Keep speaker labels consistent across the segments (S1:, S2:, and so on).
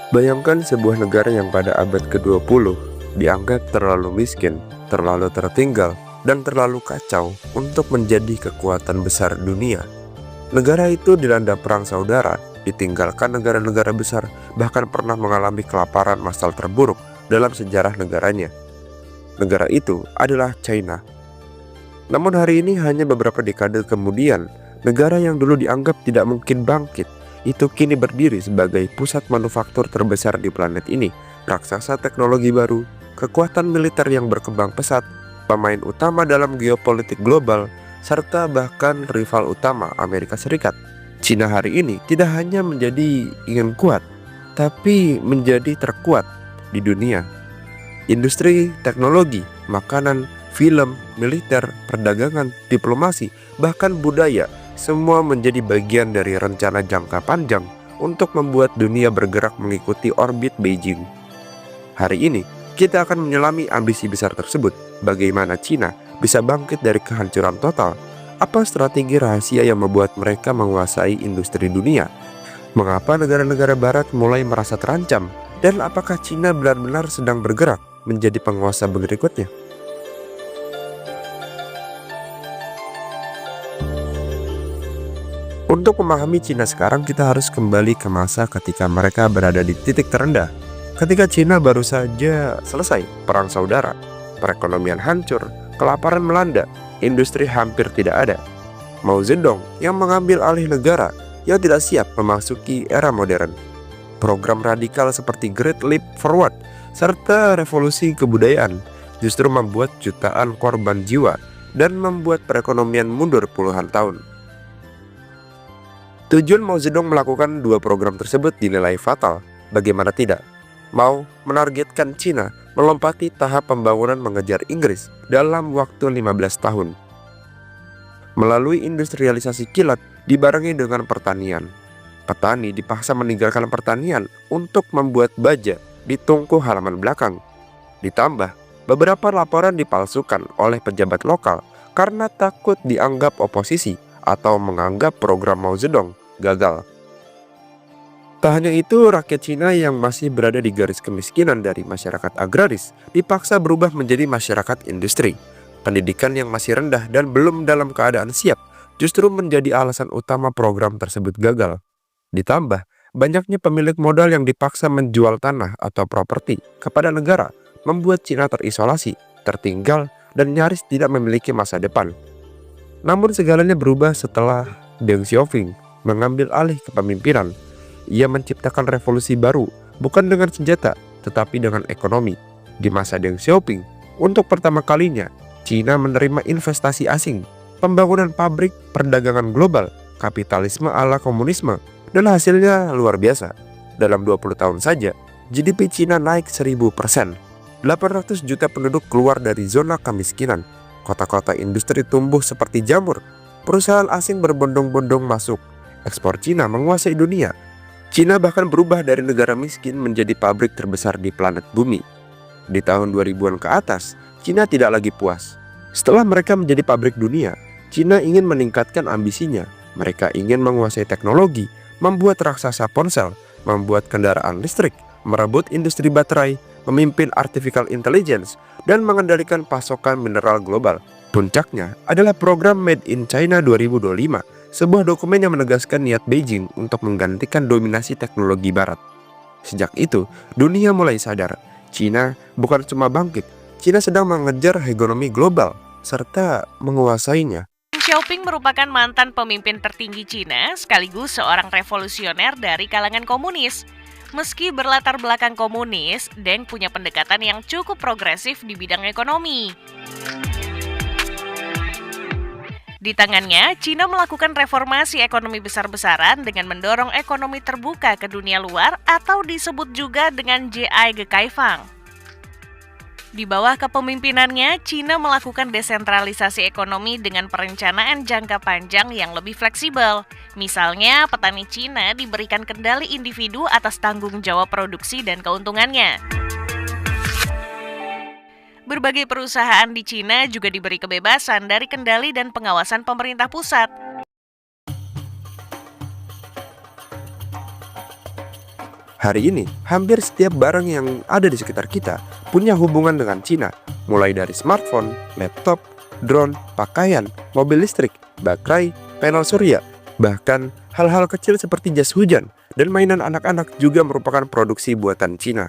S1: Bayangkan sebuah negara yang pada abad ke-20 dianggap terlalu miskin, terlalu tertinggal, dan terlalu kacau untuk menjadi kekuatan besar dunia. Negara itu dilanda perang saudara, ditinggalkan negara-negara besar, bahkan pernah mengalami kelaparan massal terburuk dalam sejarah negaranya. Negara itu adalah China. Namun hari ini hanya beberapa dekade kemudian, negara yang dulu dianggap tidak mungkin bangkit, itu kini berdiri sebagai pusat manufaktur terbesar di planet ini, raksasa teknologi baru, kekuatan militer yang berkembang pesat, pemain utama dalam geopolitik global, serta bahkan rival utama Amerika Serikat. Cina hari ini tidak hanya menjadi ingin kuat, tapi menjadi terkuat di dunia. Industri, teknologi, makanan, film, militer, perdagangan, diplomasi, bahkan budaya, semua menjadi bagian dari rencana jangka panjang untuk membuat dunia bergerak mengikuti orbit Beijing. Hari ini, kita akan menyelami ambisi besar tersebut. Bagaimana Cina bisa bangkit dari kehancuran total? Apa strategi rahasia yang membuat mereka menguasai industri dunia? Mengapa negara-negara barat mulai merasa terancam? Dan apakah Cina benar-benar sedang bergerak menjadi penguasa berikutnya? Untuk memahami Cina sekarang, kita harus kembali ke masa ketika mereka berada di titik terendah. Ketika Cina baru saja selesai perang saudara, perekonomian hancur, kelaparan melanda, industri hampir tidak ada. Mao Zedong yang mengambil alih negara yang tidak siap memasuki era modern. Program radikal seperti Great Leap Forward serta revolusi kebudayaan justru membuat jutaan korban jiwa dan membuat perekonomian mundur puluhan tahun. Tujuan Mao Zedong melakukan dua program tersebut dinilai fatal. Bagaimana tidak? Mao menargetkan Cina melompati tahap pembangunan mengejar Inggris dalam waktu 15 tahun. Melalui industrialisasi kilat dibarengi dengan pertanian. Petani dipaksa meninggalkan pertanian untuk membuat baja di tungku halaman belakang. Ditambah, beberapa laporan dipalsukan oleh pejabat lokal karena takut dianggap oposisi atau menganggap program Mao Zedong gagal. Tak hanya itu, rakyat Cina yang masih berada di garis kemiskinan dari masyarakat agraris dipaksa berubah menjadi masyarakat industri. Pendidikan yang masih rendah dan belum dalam keadaan siap justru menjadi alasan utama program tersebut gagal. Ditambah, banyaknya pemilik modal yang dipaksa menjual tanah atau properti kepada negara membuat Cina terisolasi, tertinggal, dan nyaris tidak memiliki masa depan. Namun segalanya berubah setelah Deng Xiaoping mengambil alih kepemimpinan. Ia menciptakan revolusi baru, bukan dengan senjata, tetapi dengan ekonomi. Di masa Deng Xiaoping, untuk pertama kalinya, Cina menerima investasi asing, pembangunan pabrik, perdagangan global, kapitalisme ala komunisme, dan hasilnya luar biasa. Dalam 20 tahun saja, GDP Cina naik 1000%. 800 juta penduduk keluar dari zona kemiskinan. Kota-kota industri tumbuh seperti jamur. Perusahaan asing berbondong-bondong masuk. Ekspor Cina menguasai dunia. Cina bahkan berubah dari negara miskin menjadi pabrik terbesar di planet bumi. Di tahun 2000-an ke atas, Cina tidak lagi puas. Setelah mereka menjadi pabrik dunia, Cina ingin meningkatkan ambisinya. Mereka ingin menguasai teknologi, membuat raksasa ponsel, membuat kendaraan listrik, merebut industri baterai, memimpin artificial intelligence, dan mengendalikan pasokan mineral global. Puncaknya adalah program Made in China 2025, sebuah dokumen yang menegaskan niat Beijing untuk menggantikan dominasi teknologi barat. Sejak itu, dunia mulai sadar, Cina bukan cuma bangkit, Cina sedang mengejar hegemomi global, serta menguasainya.
S2: Xiaoping merupakan mantan pemimpin tertinggi Cina sekaligus seorang revolusioner dari kalangan komunis. Meski berlatar belakang komunis, Deng punya pendekatan yang cukup progresif di bidang ekonomi. Di tangannya, Cina melakukan reformasi ekonomi besar-besaran dengan mendorong ekonomi terbuka ke dunia luar atau disebut juga dengan Zhai Gekaifang. Di bawah kepemimpinannya, Cina melakukan desentralisasi ekonomi dengan perencanaan jangka panjang yang lebih fleksibel. Misalnya, petani Cina diberikan kendali individu atas tanggung jawab produksi dan keuntungannya. Berbagai perusahaan di Cina juga diberi kebebasan dari kendali dan pengawasan pemerintah pusat.
S1: Hari ini, hampir setiap barang yang ada di sekitar kita punya hubungan dengan Cina, mulai dari smartphone, laptop, drone, pakaian, mobil listrik, baterai, panel surya, bahkan hal-hal kecil seperti jas hujan dan mainan anak-anak juga merupakan produksi buatan Cina.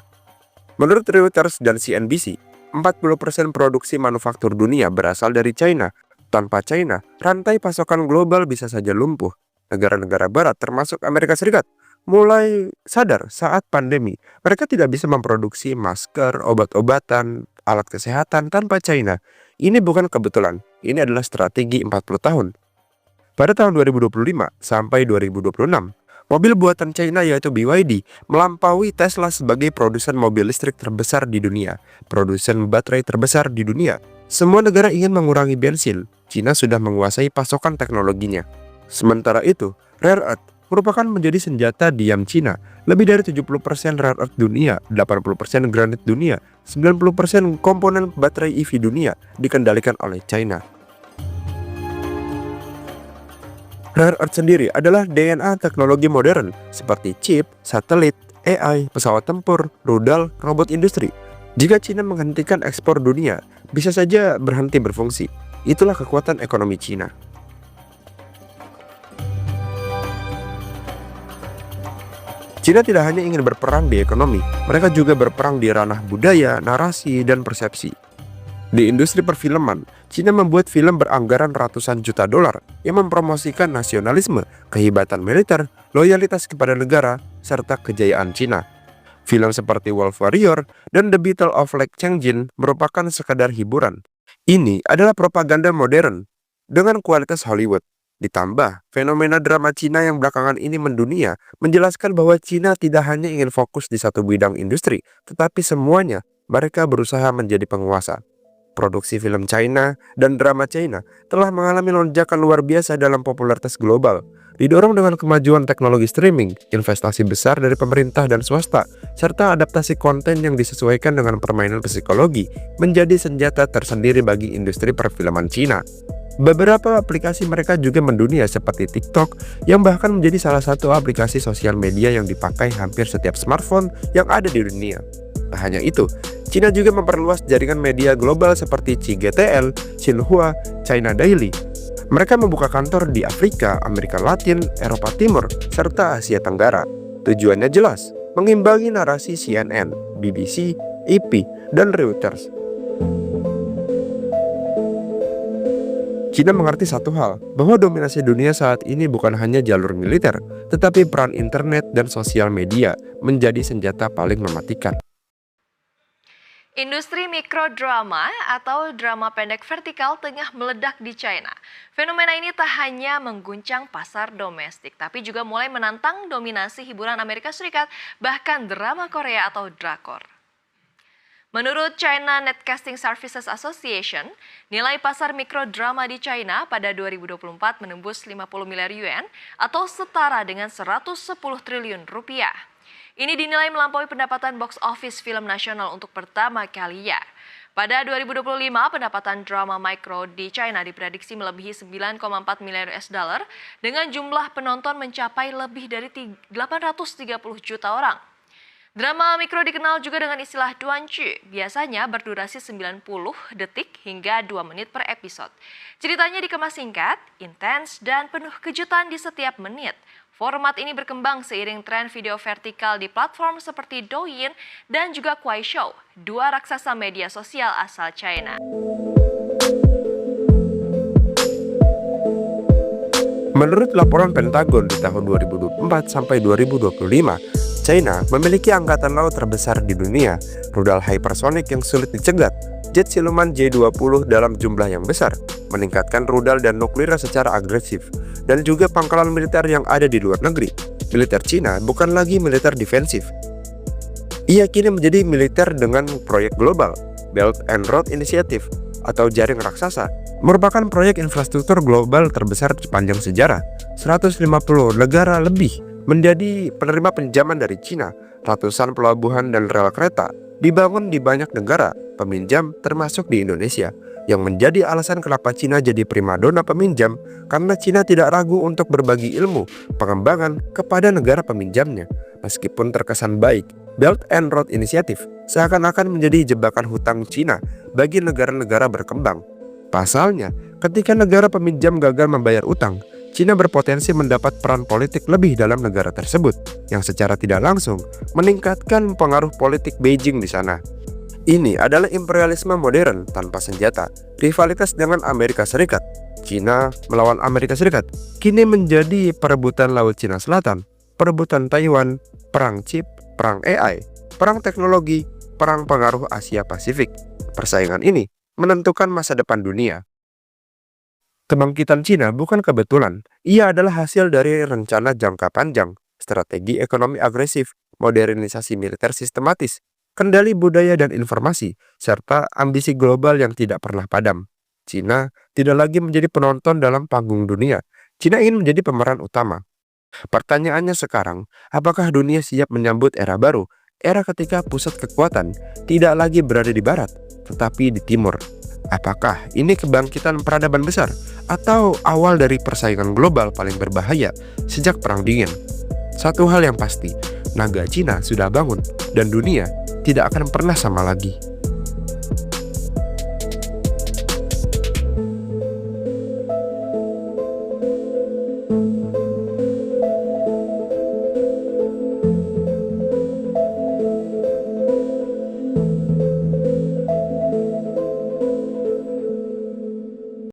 S1: Menurut Reuters dan CNBC, 40% produksi manufaktur dunia berasal dari China. Tanpa China, rantai pasokan global bisa saja lumpuh. Negara-negara barat termasuk Amerika Serikat mulai sadar saat pandemi. Mereka tidak bisa memproduksi masker, obat-obatan, alat kesehatan tanpa China. Ini bukan kebetulan, ini adalah strategi 40 tahun. Pada tahun 2025 sampai 2026, mobil buatan China yaitu BYD melampaui Tesla sebagai produsen mobil listrik terbesar di dunia, produsen baterai terbesar di dunia. Semua negara ingin mengurangi bensin. China sudah menguasai pasokan teknologinya. Sementara itu, rare earth merupakan menjadi senjata diam Cina. Lebih dari 70% rare earth dunia, 80% granit dunia, 90% komponen baterai EV dunia dikendalikan oleh China. Rare earth sendiri adalah DNA teknologi modern seperti chip, satelit, AI, pesawat tempur, rudal, robot industri. Jika China menghentikan ekspor dunia, bisa saja berhenti berfungsi. Itulah kekuatan ekonomi China. China tidak hanya ingin berperang di ekonomi, mereka juga berperang di ranah budaya, narasi, dan persepsi. Di industri perfilman, China membuat film beranggaran ratusan juta dolar yang mempromosikan nasionalisme, kehebatan militer, loyalitas kepada negara, serta kejayaan China. Film seperti Wolf Warrior dan The Battle of Lake Changjin merupakan sekadar hiburan. Ini adalah propaganda modern dengan kualitas Hollywood. Ditambah, fenomena drama Cina yang belakangan ini mendunia menjelaskan bahwa Cina tidak hanya ingin fokus di satu bidang industri, tetapi semuanya mereka berusaha menjadi penguasa. Produksi film China dan drama China telah mengalami lonjakan luar biasa dalam popularitas global, didorong dengan kemajuan teknologi streaming, investasi besar dari pemerintah dan swasta, serta adaptasi konten yang disesuaikan dengan permainan psikologi menjadi senjata tersendiri bagi industri perfilman Cina. Beberapa aplikasi mereka juga mendunia seperti TikTok yang bahkan menjadi salah satu aplikasi sosial media yang dipakai hampir setiap smartphone yang ada di dunia. Tak hanya itu, China juga memperluas jaringan media global seperti CGTN, Xinhua, China Daily. Mereka membuka kantor di Afrika, Amerika Latin, Eropa Timur, serta Asia Tenggara. Tujuannya jelas, mengimbangi narasi CNN, BBC, AP, dan Reuters. China mengerti satu hal, bahwa dominasi dunia saat ini bukan hanya jalur militer, tetapi peran internet dan sosial media menjadi senjata paling mematikan.
S3: Industri mikrodrama atau drama pendek vertikal tengah meledak di China. Fenomena ini tak hanya mengguncang pasar domestik, tapi juga mulai menantang dominasi hiburan Amerika Serikat, bahkan drama Korea atau drakor. Menurut China Netcasting Services Association, nilai pasar mikrodrama di China pada 2024 menembus 50 miliar yuan atau setara dengan 110 triliun rupiah. Ini dinilai melampaui pendapatan box office film nasional untuk pertama kalinya. Pada 2025, pendapatan drama mikro di China diprediksi melebihi 9,4 miliar US dollar dengan jumlah penonton mencapai lebih dari 830 juta orang. Drama mikro dikenal juga dengan istilah duanqu, biasanya berdurasi 90 detik hingga 2 menit per episode. Ceritanya dikemas singkat, intens, dan penuh kejutan di setiap menit. Format ini berkembang seiring tren video vertikal di platform seperti Douyin dan juga Kuaishou, dua raksasa media sosial asal China.
S1: Menurut laporan Pentagon di tahun 2024 sampai 2025, China memiliki angkatan laut terbesar di dunia, rudal hypersonic yang sulit dicegat, jet siluman J-20 dalam jumlah yang besar, meningkatkan rudal dan nuklir secara agresif, dan juga pangkalan militer yang ada di luar negeri. Militer China bukan lagi militer defensif. Ia kini menjadi militer dengan proyek global, Belt and Road Initiative, atau jaring raksasa, merupakan proyek infrastruktur global terbesar sepanjang sejarah. 150 negara lebih menjadi penerima pinjaman dari China, ratusan pelabuhan dan rel kereta, dibangun di banyak negara peminjam termasuk di Indonesia, yang menjadi alasan kenapa Cina jadi primadona peminjam karena Cina tidak ragu untuk berbagi ilmu pengembangan kepada negara peminjamnya. Meskipun terkesan baik, Belt and Road Initiative seakan-akan menjadi jebakan hutang Cina bagi negara-negara berkembang. Pasalnya, ketika negara peminjam gagal membayar utang, Cina berpotensi mendapat peran politik lebih dalam negara tersebut, yang secara tidak langsung meningkatkan pengaruh politik Beijing di sana. Ini adalah imperialisme modern tanpa senjata, rivalitas dengan Amerika Serikat. Cina melawan Amerika Serikat kini menjadi perebutan Laut Cina Selatan, perebutan Taiwan, perang chip, perang AI, perang teknologi, perang pengaruh Asia Pasifik. Persaingan ini menentukan masa depan dunia. Kebangkitan Cina bukan kebetulan, ia adalah hasil dari rencana jangka panjang, strategi ekonomi agresif, modernisasi militer sistematis, kendali budaya dan informasi, serta ambisi global yang tidak pernah padam. Cina tidak lagi menjadi penonton dalam panggung dunia, Cina ingin menjadi pemeran utama. Pertanyaannya sekarang, apakah dunia siap menyambut era baru, era ketika pusat kekuatan tidak lagi berada di barat, tetapi di timur? Apakah ini kebangkitan peradaban besar atau awal dari persaingan global paling berbahaya sejak Perang Dingin? Satu hal yang pasti, naga Cina sudah bangun dan dunia tidak akan pernah sama lagi.